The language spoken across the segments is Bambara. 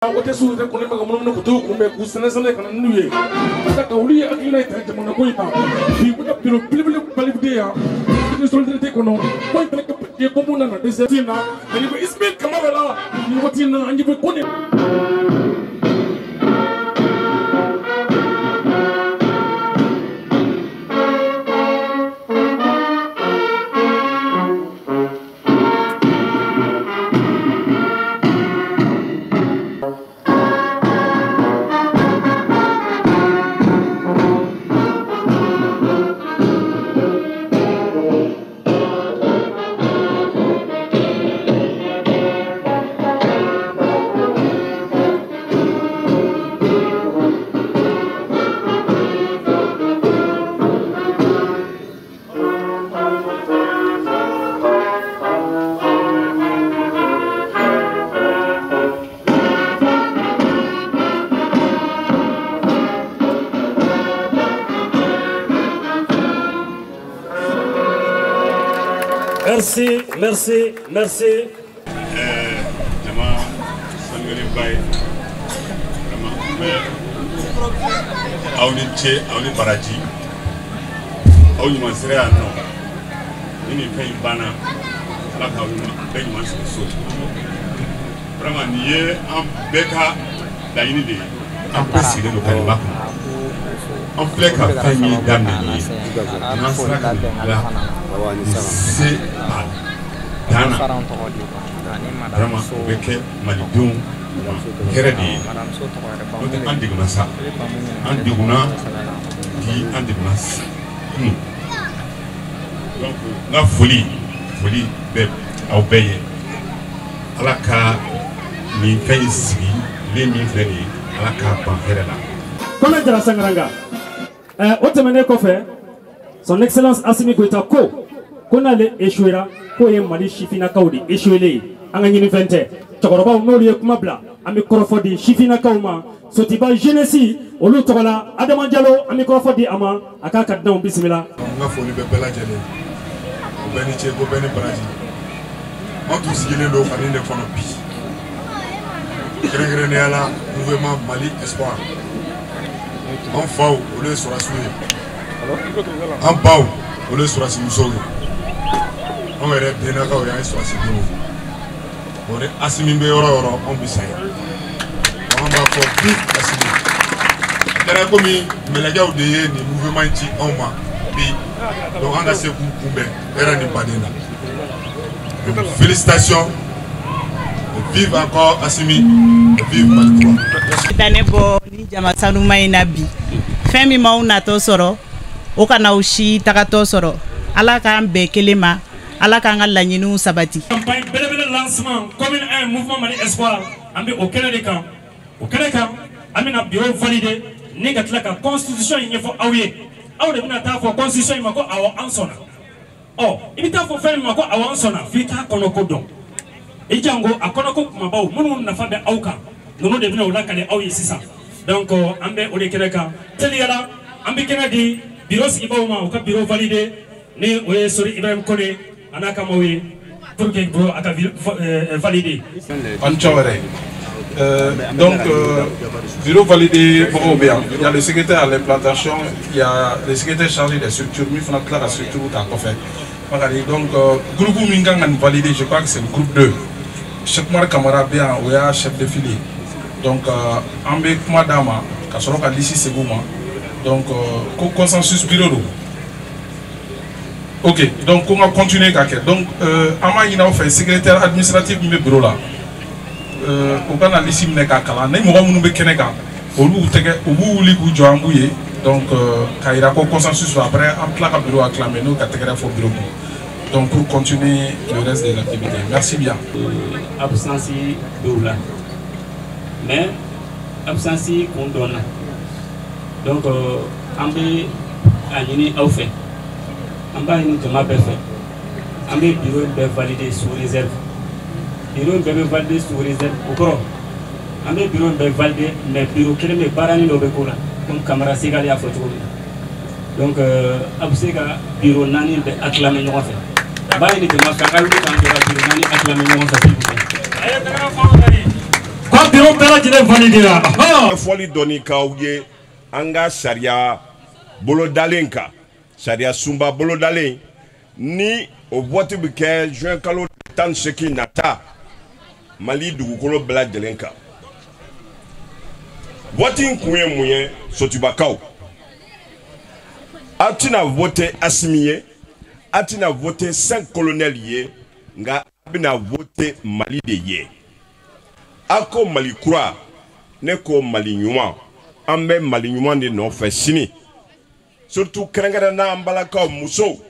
Ote su da ko ne maga mun ko to ko me ku sene sene kana nuye da ka wuli akina ita jamana ko ita bi ko da pilo pilo balibde ya ni solidarité ko no ko ita ka ke ko mun na desertina ani ko ismail kamara ni watina anji ko ne. Merci, merci, merci. Jama sangani bay. Jama awni che awni baraji. Awni masira no. Ni fay bana. La ka awni bay man so. Vraiment nié en beka da yini de. En préciser le kalima. En pleka famille damni. Nasra ka c'est Dana vraiment avec Malidou Keredi Andigmasa Andiguna qui Andigmas donc la folie beb au payer à la cas ni fait ici les mille frères à la cas bancaire là. Comment de la Sangranga Otemene Kofe son excellence Assimi Goïta Ko qu'on a échoué ko ye Mali Chifina Kaudi échoué angani vente tokoroba noli kumabla ami korofodi Chifina Kauma sotiba jeunesse olu tokola Adama Diallo ami korofodi ama akaka don bismillah nga foli be bela jele o beni che go beni braji on tout signé do fani ne kono bi gré ne ala mouvement Mali espoir on faw o le sura suye en baw o le sura simuso on est bien d'accord il y a une situation on est Assimi be yoro on bi say on va faire plus Assimi dara ko mi melaga de ni mouvement ci on ma bi donc on a ce kumbe era ni badena félicitations vive encore Assimi vive Mali 3 danebo ni jama sanu mayna bi femi mauna to soro o kana ushi takato soro ala kan be kelema ala kan la nyinu sabati campagne bele lancement commune 1 mouvement Mali espoir ambi au Canada amina bureau validé ni gatla ka constitution yi fo awye awde bina ta fo constitution mako awo ansona oh ibita fo fami mako awo ansona fita kono ko don e jango akono ko kuma baw munun na fabe awka nono de bina wala kale awye sisa donc ambe o de Canada teliala ambi Canadi bureau si bawma o ka bureau validé ni o sori Ibrahim Kone anaka mawi pour que bro aka validé donc bureau validé pour bien. Il y a le secrétaire à l'implantation, il y a le secrétaire chargé des structures, mais il faut que la structure soit donc groupe Mingang validé, je crois que c'est le groupe 2. Cheikh Mar Kamara bien, il y a chef de file. Donc Ambe Madama, Kasoroka d'ici c'est bon. Donc consensus bureau. Ok, donc on va continuer. Donc, Ama il a fait secrétaire administratif du bureau là. Au Ghana, l'ici n'est qu'à Kala. N'est pas mon Kenega. Au bout où les coups de donc, quand il y a un consensus après, en plein bureau acclamé, nous, catégorie pour bureau. Donc, pour continuer le reste de l'activité. Merci bien. Absence de là. Mais, absence qu'on donne. Donc, Ambe a une offre. Amba ni jama bɛ fɛ an bɛ bureau bɛɛ validé sous réserve bureau bɛɛ bɛ validé sous réserve o kɔrɔ an bɛ bureau bɛɛ validé mais bureau kelen bɛ baara ni dɔ bɛ k'o la comme Kamara Segali y'a fɔ cogo min na donc a bɛ se ka bureau 4 bɛ acclamer ɲɔgɔn fɛ a b'a ɲini jama fɛ an ka wuli k'an jɔ ka bureau 4 acclamer ɲɔgɔn fɛ s'il vous plaît. ka bureau bɛɛ lajɛlen validé la. Fɔli dɔɔni k'aw ye an ka sariya bolodalen kan sariya sunba bolodalen ni o vote bɛ kɛ juin kalo 18 nata Mali dugukolo bɛɛ lajɛlen kan. Vote in kun ye mun ye Sotubakaw a tɛna vote Asimi ye a tɛna vote 5 colonels ye nka a bɛna vote Mali de ye. A ko Mali kura ne ko Mali ɲuman an bɛ Mali ɲuman de nɔfɛ sini surtout kɛrɛnkɛrɛnnenya an balakaw musow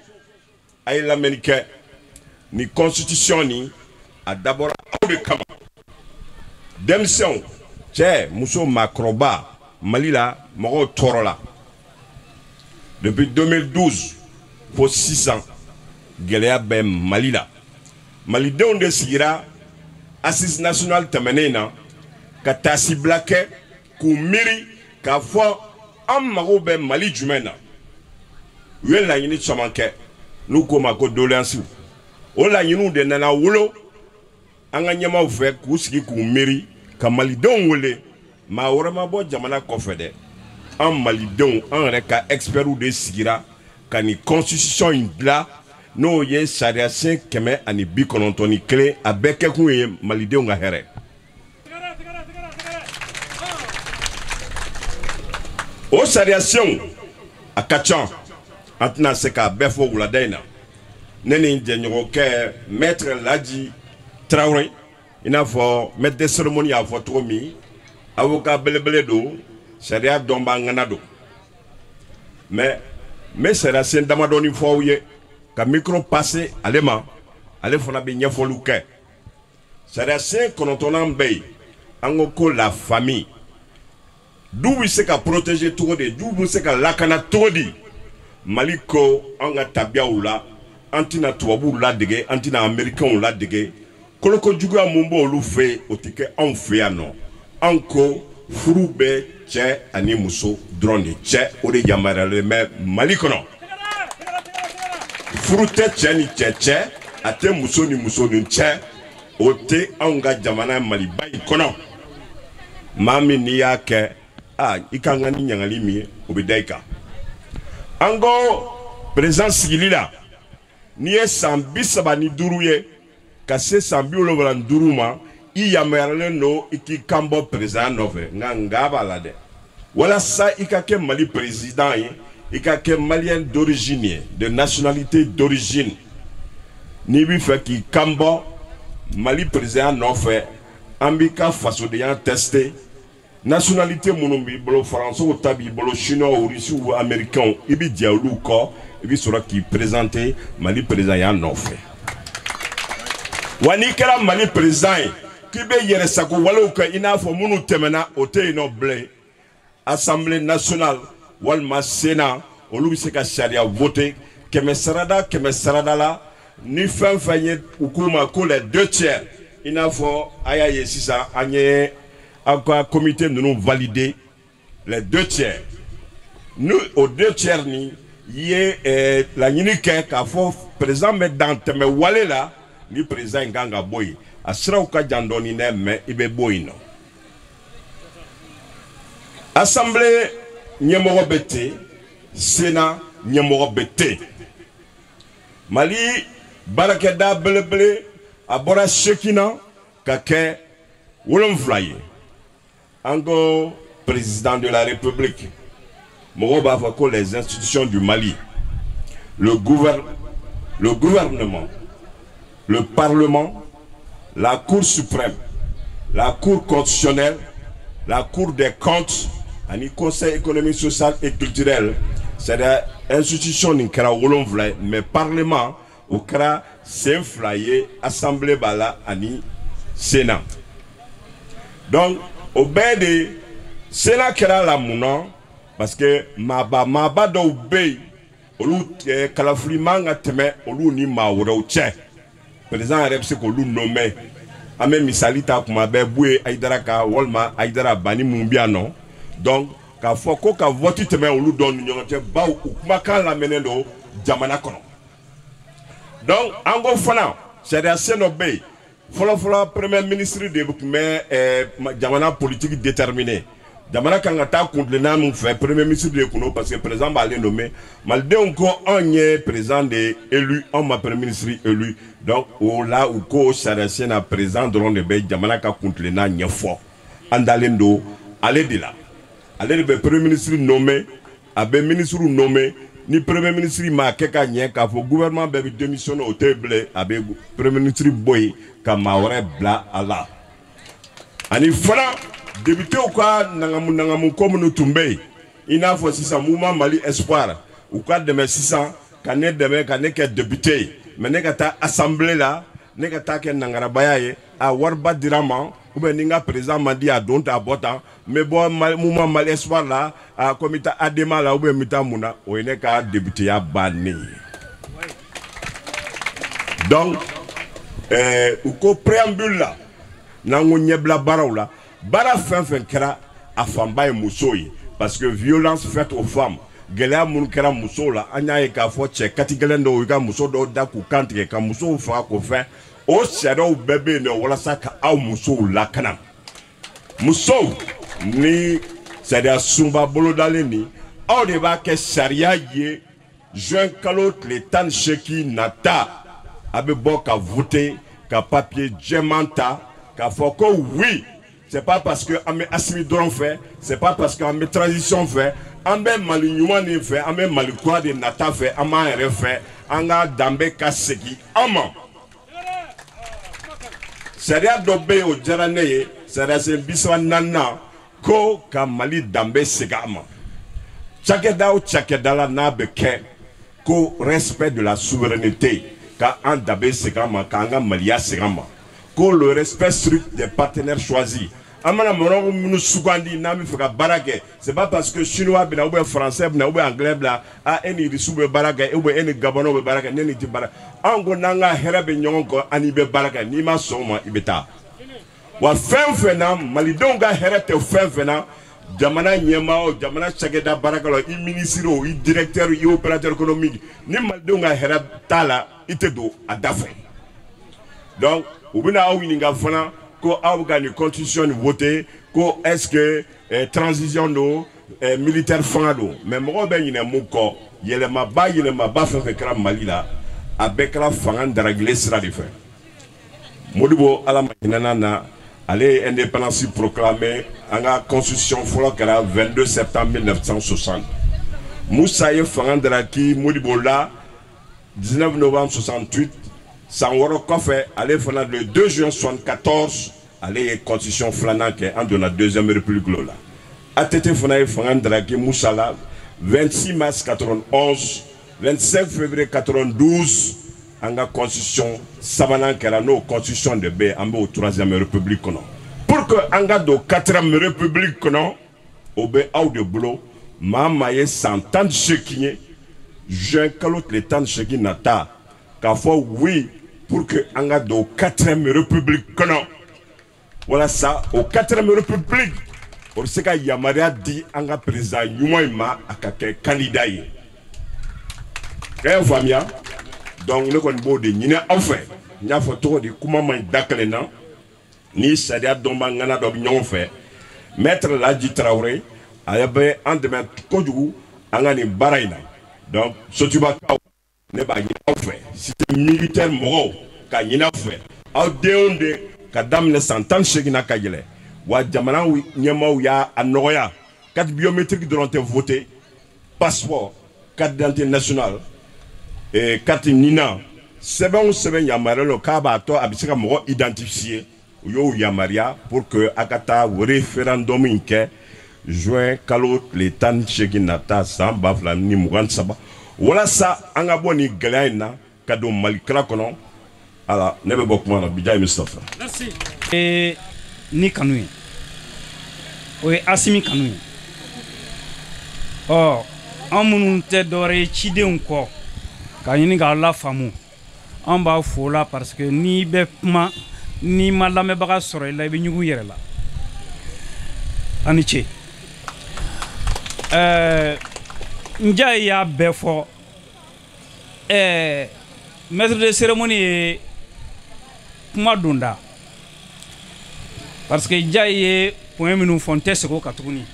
a ye lamɛnni kɛ ni constitution ni a dabɔra aw de kama denmisɛnw cɛ muso maakɔrɔba Mali la mɔgɔw tɔɔrɔ la depuis 2012 fo 6 ans gɛlɛya bɛ Mali la malidenw de sigira assise nationale tɛmɛnen na ka taasibila kɛ k'u miiri k'a fɔ an mago bɛ Mali jumɛn na u ye laɲini caman kɛ n'u k'o ma ko doléances o laɲiniw de nana wolo an ka ɲɛmaaw fɛ k'u sigi k'u miiri ka malidenw wele maa wɛrɛ ma bɔ jamana kɔfɛ dɛ an malidenw an yɛrɛ ka experts de sigira ka ni constitution in bila n'o ye sariya sen 191 a bɛɛ kɛkun ye malidenw ka hɛrɛ. O sariya senw a ka ca an tɛna se k'a bɛɛ fɔ wulada in na ne ni jɛɲɔgɔnkɛ maître Laji Traoré i n'a fɔ maître de cérémonie y'a fɔ cogo min avocat belebele don sariya dɔnba ŋana don mais n bɛ sariya sen damadɔni fɔ aw ye ka micro passer ale ma ale fana bɛ ɲɛfɔliw kɛ sariya sen 9nan bɛ yen an ko ko la famille du bɛ se ka protéger cogo di du bɛ se ka lakana cogo di Mali ko an ka tabiyaw la an tɛna tubabuw ladege an tɛna américains ladege kolokojuguya mun b'olu fɛ yen o tɛ kɛ anw fɛ yan nɔ an ko furu bɛ cɛ ani muso dɔrɔn de cɛ o de yamaruyalen bɛ Mali kɔnɔ furu tɛ cɛ ni cɛ a tɛ muso ni muso ni cɛ o tɛ anw ka jamana Maliba in kɔnɔ maa min n'i y'a kɛ i kan ka ni ɲagali min ye o bɛ da i kan an ko président sigili la n'i ye san 35 ye ka se san 75 ma i yamaruyalen don i k'i kan bɔ président nɔfɛ nka b'a la dɛ walasa i ka kɛ Mali président ye i ka kɛ malien d'origine ye de nationalité d'origine n'i b'i fɛ k'i kan bɔ Mali président nɔfɛ an b'i ka fasodenya tester nationalité minnu b'i bolo français ta b'i bolo chinois russes ou américains i b'i jɛ olu kɔ i b'i sɔrɔ k'i présenter Mali président ya nɔfɛ wa n'i kɛra Mali président ye k'i bɛ yɛrɛsago walew kɛ i n'a fɔ minnu tɛmɛna o tɛ yen nɔ bilen assemblée nationale walima sénat olu bɛ se ka sariya voter kɛmɛ sarada la ni fɛn fɛn ye u k'u ma ko les 2/3 i n'a fɔ a y'a ye sisan an ye aw ka comité ninnu valider les 2/3 ni o 2/3 ni ye laɲini kɛ k'a fɔ président bɛ dan tɛmɛ wale la ni président in kan ka bɔ yen a siraw ka jan dɔɔni dɛ mais i bɛ bɔ yen nɔ assemblée ɲɛmɔgɔ bɛ ten sénat ɲɛmɔgɔ bɛ ten Mali baarakɛda belebele a bɔra Sekina ka kɛ 7 ye an ko président de la République mɔgɔw b'a fɔ ko les institutions du Mali le gouvernement le parlement la cour suprême la cour constitutionnelle la cour des comptes ani conseil économique social et culturel c'est des institutions nin kɛra 7 mais parlement o kɛra sen 2 ye assemblée b'a la ani sénat donc o bɛɛ de sénat kɛra la mun na parce que maaba dɔw bɛ yen olu kalafili man ka tɛmɛ olu ni maa wɛrɛw cɛ président yɛrɛ bɛ se k'olu nommer an bɛ misali ta kuma bɛɛ Buye Ayidara ka walima Ayidara Bani mun bɛ yan nɔ donc k'a fɔ ko ka vote tɛmɛ olu dɔw ni ɲɔgɔn cɛ baw u kumakan lamɛnnen don jamana kɔnɔ donc an ko fana sariya sen dɔ bɛ yen Fala premier ministre de mais jamana politique déterminé. Jamana kangata contre le nom fait premier ministre de Kuno parce que le président va aller nommer. Malgré encore on est président de élu, on m'a premier ministre élu. Donc là où ko sarasien à président de l'onde be jamana ka contre le nom nyefo. Andalendo aller de là. Aller le premier ministre nommé, abe ministre nommé. Ni premier ministre ma keka nye ka fo gouvernement be démissionné au table abe premier ministre boy ka maure bla ala. Ani fala débuté ou quoi nangamu comme nous tombé ina fo 600 mouvement Mali espoir ou quoi de mes 600 kané de kané que débuté mais ne ta assemblée là ne ta ke nangara bayaye a warba dirama ou ben ninga président mandi a donta abota mais bon mouvement Mali espoir là a comité adema là ou ben mita muna o ene ka débuté ya banni donc ou ko préambule là nangu nyebla baraula bara fin kera afamba e musoyi parce que violence faite aux femmes gela mun kera muso la anya e ka fo che katigelendo ga muso do da ku kantre ka muso fa ko fe o sero bebe ne wala saka aw muso la kana muso ni c'est-à-dire sumba bolo daleni aw de ba ke sharia ye juin kalot le tan cheki nata abe boka voter ka papier diamanta ka foko oui. C'est pas parce que on met assimilation fait, c'est pas parce qu'on met transition fait, on met malignement fait, on met malikwa de nata fait, on met refait, on a dambe kaseki, on c'est-à-dire d'obé au djaraneye, c'est-à-dire biswa nana, ko ka mali dambe segama. Chakeda ou chakeda na beke, ko respect de la souveraineté, ka an dambe segama, ka anga malia segama. Le respect strict des partenaires choisis. C'est pas parce que chinois ou français ou anglais a eni risube baraka ou eni gabano baraka neni ti baraka ango nanga herabe nyongo anibe baraka ni ma soma ibeta wa fena malidonga herete fena jamana nyema o jamana chageda baraka lo i ministre o i directeur i opérateur économique ni malidonga herata itedo adafe. Donc ou bien à ouininga fana ko awgani constitution voté ko est-ce que transition do militaire fangado mais mo ben yine muko yele ma ba fa kra Mali la avec la fangan daragle sera de fait modibo ala makina na aller indépendance proclamée en la constitution folokara 22 septembre 1960 Moussa ye fangan daraki modibo la 19 novembre 68 Sanworo Kofé, allez faire le 2 juin 74, allez constitution flanante en de la deuxième république là. ATT Fonaï Fangandraki Moussala, 26 mars 91, 25 février 92, en la constitution Sabanan Kerano, constitution de B, en au 3e république. Pour que en la 4e république, au B, out de boulot, Mamaye 100 ans de chekiné, Jean Kalot les temps de chekiné nata. Faut oui pour que en a au 4e république voilà ça au 4e république pour ce qu'il y a Maria dit en a président Yumoima à quelqu'un candidat famille donc le conbo de Nina en fait il y a photo de comment d'akalena ni sadia dombangana d'obignon fait maître Ladji Traoré ayabe en demain koju angani baraina donc so tu vas ne ba yina fait c'est militaire moro ka yina fait au deonde ka damne santan shegina ka yele wa jamana nyama ya anoya carte biométrique de l'ont voté passeport carte d'identité nationale et carte nina c'est bon yamara le kaba to abisika moro identifié yo yamaria pour que akata référendum inke juin kalot les tan sheginata samba flam ni mugan saba. Voilà ça, en abonni Galaina, cadeau Malikra kono. Alors, ne veux pas comment Bidja Mustafa. Merci. Et ni Kanoui. Oui, Assimi Kanoui. Oh, en mon tête d'oreille, chide encore. Quand il y a la femme, on va foula parce que ni Bepma, ni Madame Bagasore, la Binyouira. Aniche. Nja ya befo maître de cérémonie kuma donda parce que ja ye point minnu fɔ n tɛ sego ka tuguni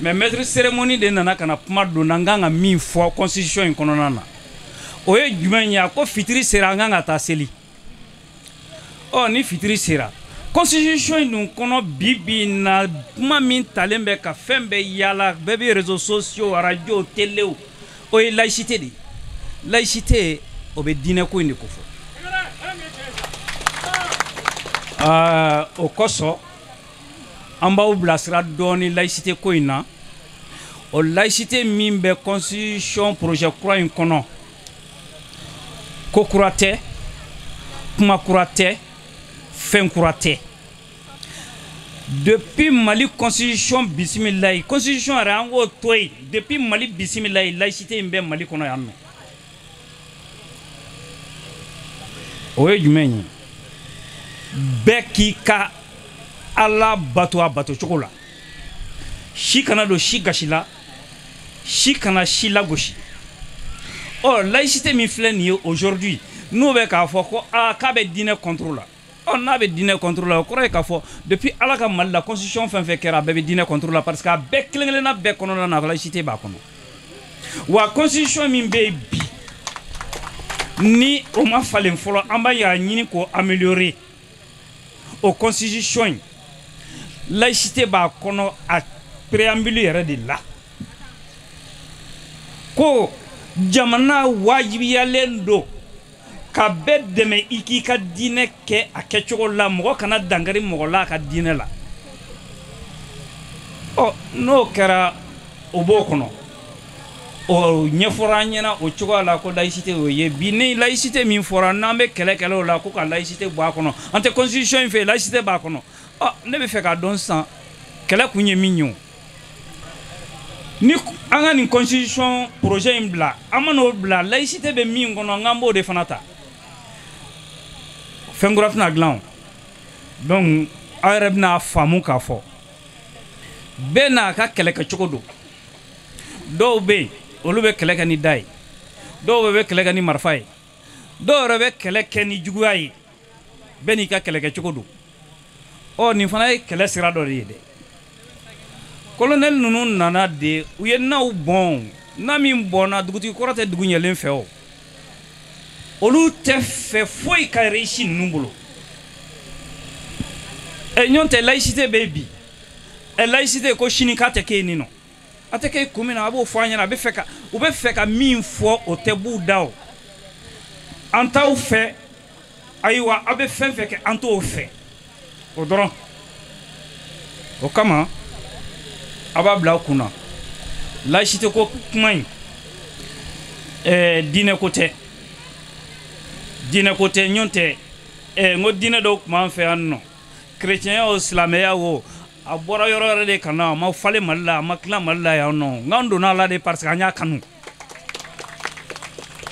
mais maître cérémonie de nana kana kuma donda n kan ka min fɔ constitution in kɔnɔna na o ye jumɛn ye a ko fitiri sera an kan ka taa seli ni fitiri sera constitution in dun kɔnɔ bi na kuma min talen bɛ ka fɛn bɛɛ yaala bɛɛ bɛ réseaux sociaux radio télé o ye laïcité de laïcité o bɛ diinɛ ko in de ko fɔ o kosɔn an b'aw bilasira dɔɔni laïcité ko in na o laïcité min bɛ constitution projet kura in kɔnɔ ko kura tɛ kuma kura tɛ fɛn kura tɛ depuis Mali constitution bisimilayi constitution yɛrɛ an k'o to yen depuis Mali bisimilayi laïcité in bɛ Mali kɔnɔ yan nɔ o ye jumɛn ye bɛɛ k'i ka Ala bato a bato cogo la si kana don si gasi la si kana si lagosi laïcité min filɛ nin ye aujourd'hui n'o bɛ k'a fɔ ko k'a bɛ diinɛ contre la n'a bɛ diinɛ contre la o kɔrɔ ye k'a fɔ depuis Ala ka Mali la constitution fɛn fɛn kɛra a bɛɛ bɛ diinɛ contre la parce que a bɛɛ kelen kelenna bɛɛ kɔnɔna na laïcité b'a kɔnɔ wa constitution min bɛ yen bi ni o ma falen fɔlɔ an b'a y'a ɲini k'o améliorer o constitution in laïcité b'a kɔnɔ a préambule yɛrɛ de la ko jamana wajibiyalen don ka bɛɛ dɛmɛ i k'i ka diinɛ kɛ a kɛcogo la mɔgɔ kana dankari mɔgɔ la a ka diinɛ la n'o kɛra o b'o kɔnɔ o ɲɛfɔra an ɲɛna o cogoya la ko laïcité o ye bi ni laïcité min fɔra n'an bɛ kɛlɛ o la ko ka laïcité bɔ a kɔnɔ an tɛ constitution in fɛ laïcité b'a kɔnɔ ne bɛ fɛ k'a dɔn sisan kɛlɛ kun ye min ye o ni an ka nin constitution projet in bila an ma n'o bila laïcité bɛ min kɔnɔ an k'an b'o de fana ta fɛn kura tɛna dilan o donc aw yɛrɛ bɛna faamu k'a fɔ bɛɛ n'a ka kɛlɛ kɛcogo don dɔw bɛ yen olu bɛ kɛlɛ kɛ ni da ye dɔw bɛ kɛlɛ kɛ ni marifa ye dɔw yɛrɛ bɛ kɛlɛ kɛ ni juguya ye bɛɛ n'i ka kɛlɛ kɛcogo don nin fana ye kɛlɛ sira dɔ de ye dɛ colonel ninnu nana de u ye naw bɔn na min bɔnna dugutigi kɔrɔ tɛ dugu ɲɛlen fɛ o olu tɛ fɛ foyi ka réussir ninnu bolo ɲɔn tɛ laïcité bɛ bi laïcité ko sini k'a tɛ kɛ yen nin nɔ a tɛ kɛ kun min na a b'o fɔ an ɲɛna u bɛ fɛ ka min fɔ o tɛ b'u da o an t'aw fɛ ayiwa a bɛ fɛn fɛn kɛ an t'o fɛ o dɔrɔn o kama a b'a bila kunna laïcité ko kuma in diinɛ ko tɛ ɲɔn tɛ n ko diinɛ dɔw tun b'an fɛ yan nɔ chrétien o silamɛya o a bɔra yɔrɔ yɛrɛ de ka na a ma falen Mali la a ma tila Mali la yan nɔ n donna a la de parce que an y'a kanu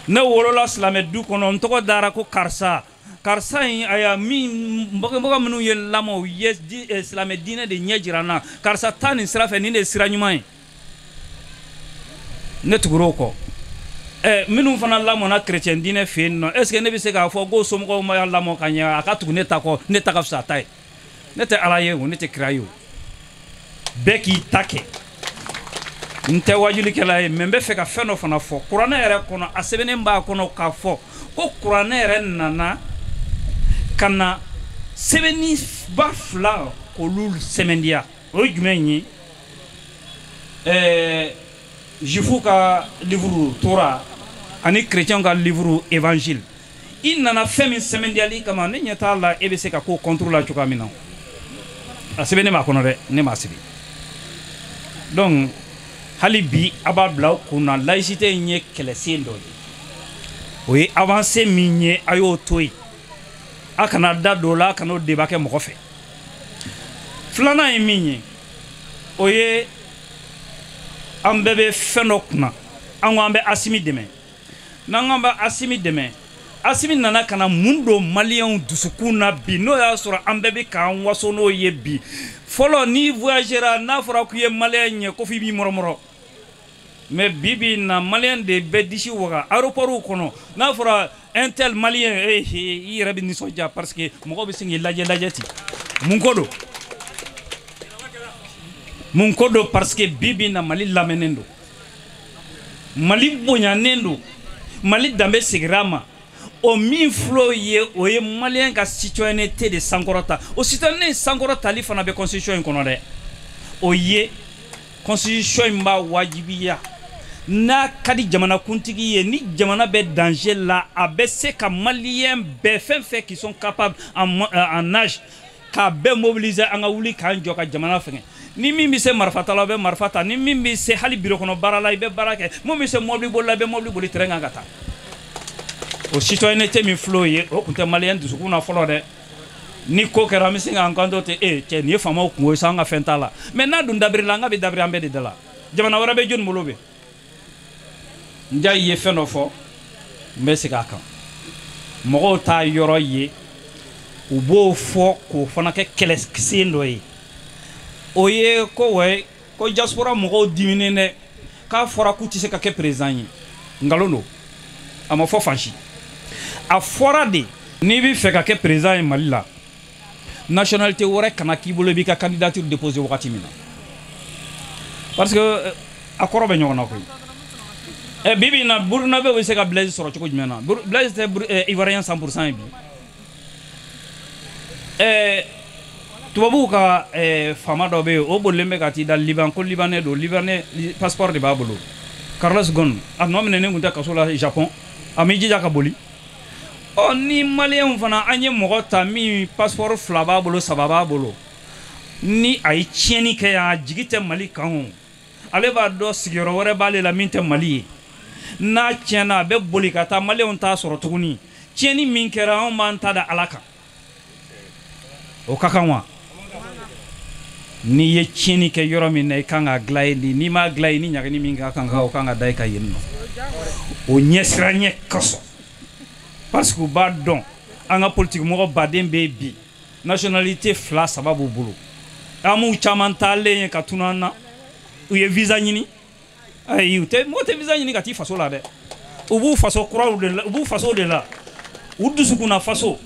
ne wolola silamɛ du kɔnɔ n tɔgɔ dara ko karisa in a y'a min mɔgɔ minnu ye lamɔ u ye silamɛ diinɛ de ɲɛ jira n na karisa taa nin sira fɛ nin de ye sira ɲuman ye ne tugura o kɔ minnu fana lamɔna chrétien diinɛ fɛ yen nɔ est ce que ne bɛ se k'a fɔ ko somɔgɔw ma lamɔ ka ɲɛ a ka tugu ne ta kɔ ne ta ka fisa a ta ye ne tɛ Ala ye o ne tɛ kira ye o bɛɛ k'i ta kɛ n tɛ wajulikɛla ye mais n bɛ fɛ ka fɛn dɔ fana fɔ kuranɛ yɛrɛ kɔnɔ a sɛbɛnnen b'a kɔnɔ k'a fɔ ko kuranɛ yɛrɛ nana ka na sɛbɛnni ba fila k'olu sɛmɛndiya o ye jumɛn ye jufu ka livre Tora ani chrétien ka livre évangile i nana fɛn min sɛmɛndiyali kama ne ɲɛ t'a la e bɛ se ka ko contre la cogoya min na a sɛbɛnnen b'a kɔnɔ dɛ ne m'a sɛbɛn donc hali bi a b'a bila aw kunna laïcité in ye kɛlɛsen dɔ ye o ye avancé min ye a y'o to yen a kana da don o la a kana o débat kɛ mɔgɔ fɛ filanan ye min ye o ye an bɛɛ bɛ fɛn dɔ kunna an ko an bɛ Asimi dɛmɛ n'an ko an bɛ Asimi dɛmɛ Asimi nana ka na mun don maliyɛnw dusukun na bi n'o y'a sɔrɔ an bɛɛ bɛ k'an waso n'o ye bi fɔlɔ n'i voyagera n'a fɔra k'i ye maliyɛn ye ko f'i b'i mɔrɔmɔrɔ mais bi na maliyɛn de bɛ disi waga aéroportw kɔnɔ n'a fɔra un tel malien il yɛrɛ bɛ nisɔndiya parce que mɔgɔw bɛ sin k'i lajɛ ten mun ko do parce que bibi na Mali lamɛnnen do Mali bonyanen do Mali danbe segira ma o min filɛ o ye o ye malien ka citoyenneté de sankɔrɔta o citoyenneté sankɔrɔtali fana bɛ constitution in kɔnɔ dɛ o ye constitution in b'a wajibiya n'a ka di jamanakuntigi ye ni jamana bɛ danger la a bɛ se ka malien bɛɛ fɛn fɛn qui sont capables en âge k'a bɛɛ mobiliser an ka wuli k'an jɔ ka jamana fɛngɛ ni min bɛ se marifatala bɛ marifa ta ni min bɛ se hali biro kɔnɔ baara la i bɛ baara kɛ mun bɛ se mobili boli la i bɛ mobili boli terrain kan ka taa o citoyenneté min filɛ o ye o tun tɛ malien dusukun na fɔlɔ dɛ ni ko kɛra an bɛ se k'an kanto ten cɛ nin ye faamaw kungo ye sa an ka fɛn t'a la mais n'a dun dabirila an ka bɛ dabiri an bɛɛ de da la jamana wɛrɛ bɛ jɔnni bolo bɛ n ja ye fɛn dɔ fɔ n bɛ segin a kan mɔgɔw t'a yɔrɔ ye u b'o fɔ k'o fana kɛ kɛlɛsen dɔ ye o ye ko wɛ ko diaspora mɔgɔw diminen dɛ k'a fɔra k'u tɛ se ka kɛ président ye nkalon don a ma fɔ fansi a fɔra de n'i bɛ fɛ ka kɛ président ye Mali la nationalité wɛrɛ kana k'i bolo i b'i ka candidature déposer wagati min na parce que a kɔrɔ bɛ ɲɔgɔn na koyi bibi na Burkinabé bɛ se ka Blaise sɔrɔ cogo jumɛn na Blaise tɛ ivoirien 100% ye bi tubabuw ka faama dɔ bɛ yen o bolilen bɛ ka t'i da Liban ko libanais don libanais passeport de b'a bolo Carlos Ghosn a nɔ minɛnen tun tɛ kaso la Japon a m'i jija ka boli ni malien fana an ye mɔgɔ ta min passeport 2 b'a bolo 3 b'a bolo ni a ye tiɲɛni kɛ yan a jigi tɛ Mali kan o ale b'a dɔn sigiyɔrɔ wɛrɛ b'ale la min tɛ Mali ye n'a tiɲɛna a bɛ boli ka taa malien t'a sɔrɔ tuguni tiɲɛni min kɛra anw b'an ta da Ala kan o ka kan wa n'i ye tiɲɛni kɛ yɔrɔ min na i kan ka dilan yen de n'i m'a dilan yen ni ɲagini min ka kan o kan ka da i ka yen nɔ o ɲɛsiranɲɛ kosɔn parce que u b'a dɔn an ka politique mɔgɔ baden bɛ bi nationalité 2 3 b'u bolo an m'u caman taalen ye ka tunu an na u ye visa ɲini ayi mɔgɔ tɛ visa ɲini ka t'i faso la dɛ u b'u faso kuraw de la u b'u faso de la u dusukunna faso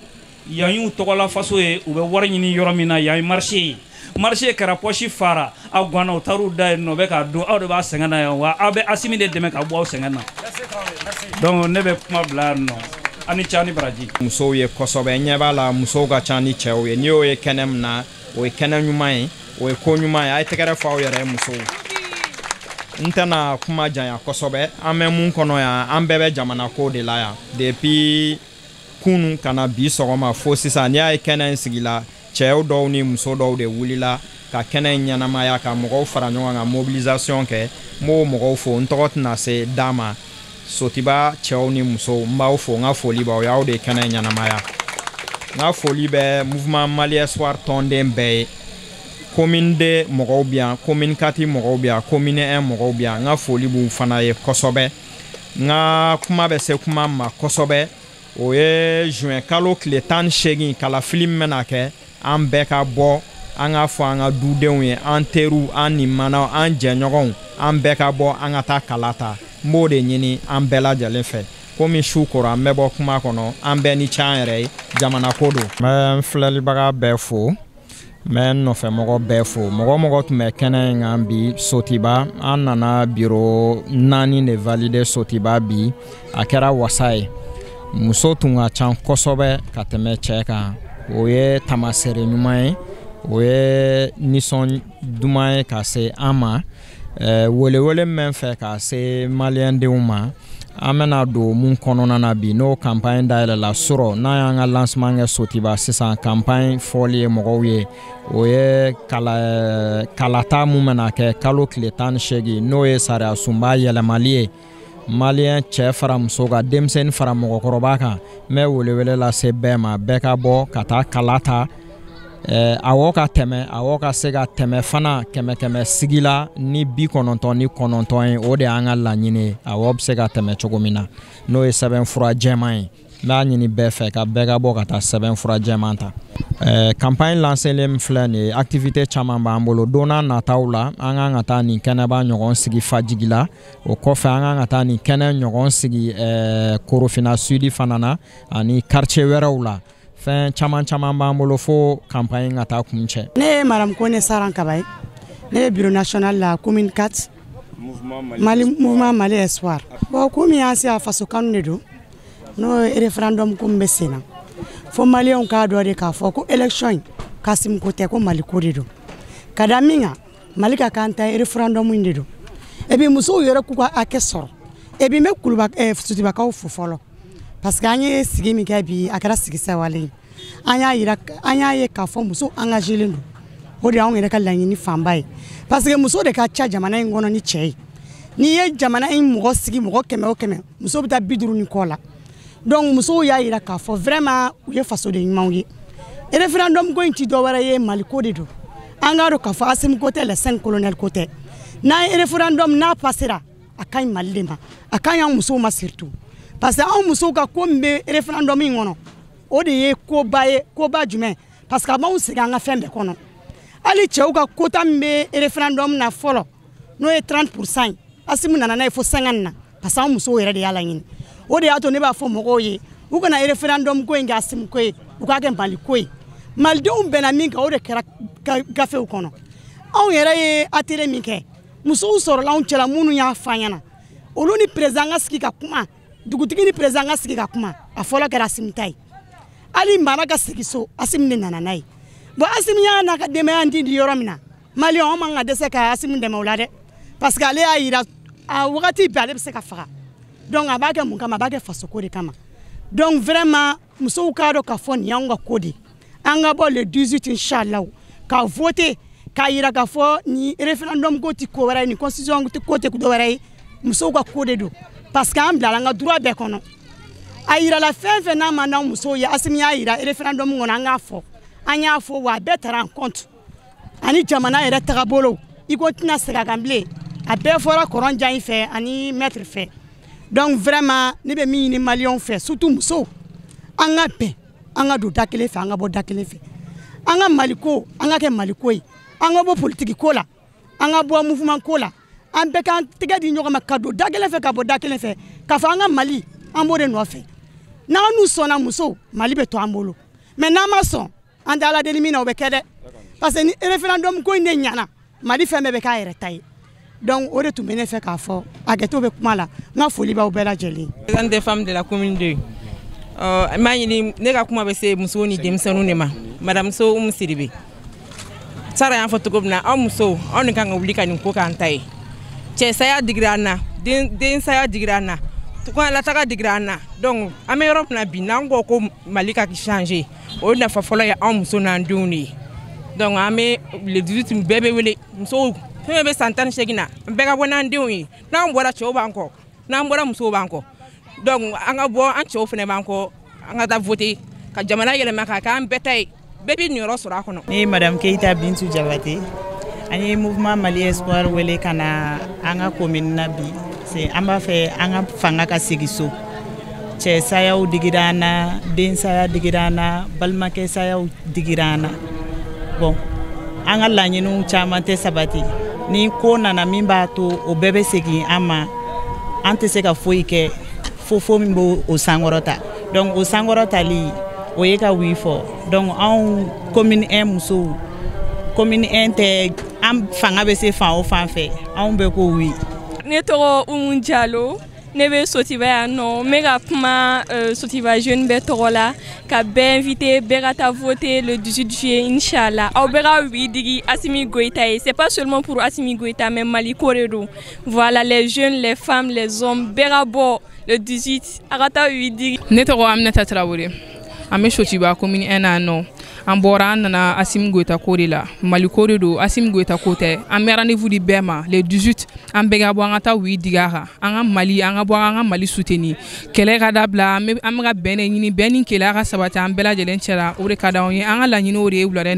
yan y'u tɔgɔla faso ye u bɛ wari ɲini yɔrɔ min na yan ye marché ye marché kɛra poche fara aw ganna u taar'u da yen nɔ bɛ k'a dun aw de b'a sɛgɛn na yan wa aw bɛ Asimi de dɛmɛ ka bɔ aw sɛgɛn na donc ne bɛ kuma bila yan nɔ ani ca ni baraji musow ye kosɛbɛ ɲɛ b'a la musow ka ca ni cɛw ye n'i y'o ye kɛnɛ min na o ye kɛnɛ ɲuman ye o ye ko ɲuman ye a ye tɛgɛrɛ fɔ aw yɛrɛ ye musow n tɛna kuma janya kosɛbɛ an bɛ mun kɔnɔ yan an bɛɛ bɛ jamana ko de la yan depuis kunu kana bi sɔgɔma fo sisan n'i y'a ye kɛnɛ in sigi la cɛw dɔw ni muso dɔw de wulila ka kɛnɛ in ɲɛnamaya ka mɔgɔw fara ɲɔgɔn kan mobilisation kɛ n b'o mɔgɔw fo n tɔgɔ tɛna se d'a ma Sotiba cɛw ni musow n b'aw fo n ka foli b'aw ye aw de ye kɛnɛ in ɲɛnamaya n ka foli bɛ mouvement Mali Espoir tɔnden bɛɛ ye commune 2 mɔgɔw bɛ yan commune 4 mɔgɔw bɛ yan commune 1 mɔgɔw bɛ yan n ka foli b'u fana ye kosɛbɛ n ka kuma bɛ se kuma ma kosɛbɛ o ye juin kalo tile 18 kalafili min bɛna kɛ an bɛɛ ka bɔ an ka fɔ an ka dudenw ye an teriw an nimanaw an jɛɲɔgɔnw an bɛɛ ka bɔ an ka taa kala ta n b'o de ɲini an bɛɛ lajɛlen fɛ komi su kora an bɛ bɔ kuma kɔnɔ an bɛɛ ni ca an yɛrɛ ye jamana ko don n bɛ n filɛlibaga bɛɛ fo n bɛ n nɔfɛmɔgɔ bɛɛ fo mɔgɔ mɔgɔ tun bɛ kɛnɛ in kan bi Sotiba an nana biro 4 de valider Sotiba bi a kɛra wasa ye muso tun ka ca kosɛbɛ ka tɛmɛ cɛ kan o ye tamasere ɲuman ye o ye nisɔn duman ye ka se an ma welewele min fɛ ka se maliyɛndenw ma an bɛna don mun kɔnɔna na bi n'o campagne dayɛlɛla sɔrɔ n'a y'an ka lancement kɛ Sotiba sisan campagne fɔli ye mɔgɔw ye o ye kalata mun bɛna kɛ kalo tile 18 n'o ye sariya sunba yɛlɛmali ye maliyɛn cɛ fara muso kan denmisɛnnin fara mɔgɔkɔrɔba kan n bɛ welewele lase bɛɛ ma bɛɛ ka bɔ ka taa kala ta awɔ ka tɛmɛ awɔ ka se ka tɛmɛ fana kɛmɛ sigi la ni 99 ye o de y'an ka laɲini ye awɔ bɛ se ka tɛmɛ cogo min na n'o ye sɛbɛnfura jɛman ye m'a ɲini bɛɛ fɛ ka bɛɛ ka bɔ ka taa sɛbɛn fura jɛman ta campagne lancelen filɛ nin ye activité caman b'an bolo don n'a nataw la an kan ka taa nin kɛnɛba ɲɔgɔn sigi Fajigi la o kɔfɛ an kan ka taa nin kɛnɛ ɲɔgɔn sigi Korofina Sud fana na ani quartier wɛrɛw la fɛn caman caman b'an bolo fo campagne ka taa kuncɛ. Ne ye Madame Kone Saran Kabaye ne ye bureau national la commune 4 mouvement Mali Espoir. Bon komi y'an se a faso kanu de don n'o ye référendum ko bɛ sen na fo maliyɛnw k'a dɔ de k'a fɔ ko élection Kasim ko tɛ ko Mali ko de don ka da min kan Mali ka kan ta référendum in de don et puis musow yɛrɛ k'u ka hakɛ sɔrɔ et puis n bɛ Sutibakaw fo fɔlɔ parce que an ye sigi min kɛ bi a kɛra sigi sawale ye an y'a ye k'a fɔ muso engagélen don o de y'anw yɛrɛ ka laɲini fanba ye parce que muso de ka ca jamana in kɔnɔ ni cɛ ye n'i ye jamana in mɔgɔ sigi mɔgɔ 100 o 100 muso bɛ taa 50 ni kɔ la donc musow y'a yira k'a fɔ vraiment u ye faso de ɲumanw ye référendum ko in ti dɔ wɛrɛ ye Mali ko de don an k'a dɔn k'a fɔ Assimi ko tɛ le 5 colonel ko tɛ n'a ye référendum n'a passera a ka ɲi Mali de ma a ka ɲi an musow ma surtout parce que anw musow ka ko min bɛ référendum in kɔnɔ o de ye koba ye koba jumɛn parce que a b'anw sigi an ka fɛn bɛɛ kɔnɔ hali cɛw ka quota min bɛ référendum na fɔlɔ n'o ye 30% ye Assimi nana n'a ye fo 50 na parce que anw musow yɛrɛ de y'a laɲini o de y'a to ne b'a fɔ mɔgɔw ye u kana référendum ko in kɛ Assimi ko ye u k'a kɛ Mali ko ye malidenw bɛnna min kan o de kɛra gafew kɔnɔ anw yɛrɛ ye atelier min kɛ musow sɔrɔla anw cɛla minnu y'a fɔ an ɲɛna olu ni président ka sigi ka kuma dugutigi ni président ka sigi ka kuma a fɔlɔ kɛra Assimi ta ye hali mara ka sigi so Assimi de nana n'a ye bon Assimi y'a n'a ka denbaya di yɔrɔ min na maliyɛnw anw man ka dɛsɛ ka Assimi dɛmɛ o la dɛ parce que ale y'a yira a wagati bɛɛ ale bɛ se ka faga donc a b'a kɛ mun kama a b'a kɛ faso ko de kama donc vraiment musow k'a dɔn k'a fɔ nin y'anw ka ko de an ka bɔ le 18 inchallah ka voter k'a yira k'a fɔ ni référendum ko ti ko wɛrɛ ye ni constitution ko tɛ dɔ wɛrɛ ye musow ka ko de don parce que an bilala an ka droit bɛɛ kɔnɔ a yirala fɛn fɛn n'a ma n'anw musow ye Assimi y'a yira référendum kɔnɔ an k'a fɔ an y'a fɔ wa a bɛɛ taara en compte ani jamana yɛrɛ tagabolo i ko tɛna segin a kan bilen a bɛɛ fɔra Kɔrɔnjan in fɛ ani maître fɛ donc vraiment ne bɛ min ɲini maliyɛnw fɛ surtout musow an ka bɛn an ka don da kelen fɛ an ka bɔ da kelen fɛ an ka Mali ko an ka kɛ Mali ko ye an ka bɔ politique ko la an ka bɔ mouvement ko la an bɛɛ k'an tɛgɛ di ɲɔgɔn ma ka don da kelen fɛ ka bɔ da kelen fɛ k'a fɔ an ka Mali an b'o de nɔfɛ n'an n'u sɔnna musow Mali bɛ to an bolo mais n'an ma sɔn an tɛ Ala deli min na o bɛ kɛ dɛ parce que ni référendum ko in de ɲana Mali fɛn bɛɛ bɛ k'a yɛrɛ ta ye donc o de tun bɛ ne fɛ k'a fɔ hakɛto bɛ kuma la n ka foli b'aw bɛɛ lajɛlen. Présidente des femmes de la commune 2 n b'a ɲini ne ka kuma bɛ se musow ni denmisɛnninw de ma madame Sow Umu Sidibe Sara y'a fɔ cogo min na aw musow aw ni kan ka wuli ka nin ko k'an ta ye cɛ saya digira an na den saya digira an na tukun lataga digira an na donc an bɛ yɔrɔ min na bi n'an ko ko Mali ka changer o nafa fɔlɔ ye anw muso n'an denw de ye donc an bɛ le 18 bɛɛ bɛ wele musow fɛn bɛ san 18 na an bɛɛ ka bɔ n'an denw ye n'an bɔra cɛw b'an kɔ n'an bɔra musow b'an kɔ donc an ka bɔ an cɛw fana b'an kɔ an ka taa voter ka jamana yɛlɛma k'a k'an bɛɛ ta ye bɛɛ bɛ niyɔrɔ sɔrɔ a kɔnɔ. Ne ye madame Keita Bintu Jabate an ye mouvement Mali Espoir wele ka na an ka commune na bi an b'a fɛ an ka fanga ka segin so cɛ sayaw digira an na den saya digira an na balimakɛ sayaw digira an na bon an ka laɲiniw caman tɛ sabati ni ko nana min b'a to o bɛɛ bɛ segin an ma an tɛ se ka foyi kɛ fo min b'o sankɔrɔta donc o sankɔrɔtali o ye ka wuli fɔ donc anw commune 1 musow commune 1 tɛ an fanga bɛ se fan o fan fɛ anw bɛ ko oui. Ne tɔgɔ Umu Jalo ne bɛ Sotiba yan nɔ n bɛ ka kuma Sotiba jeune bɛɛ tɔgɔ la ka bɛɛ invité bɛɛ ka taa voter le 18 juillet inchallah aw bɛɛ ka wuli digi Assimi Goïta ye c'est pas seulement pour Assimi Goïta mais Mali ko de don voilà les jeunes les femmes les hommes bɛɛ ka bɔ le 18 a ka taa wuli digi. Ne tɔgɔ Aminata Traoré an bɛ Sotiba commune 1 na nɔ an bɔra an nana Assimi Goïta ko de la Mali ko de don Assimi Goïta ko tɛ an bɛ rendez-vous di bɛɛ ma le 18 an bɛɛ ka bɔ an ka taa wuli digi a kan an ka Mali an ka bɔ an ka Mali soutenir kɛlɛ ka dabila an bɛ ka bɛn de ɲini bɛn ni kɛlɛ ka sabati an bɛɛ lajɛlen cɛla o de ka d'anw ye an ka laɲini o de ye wulada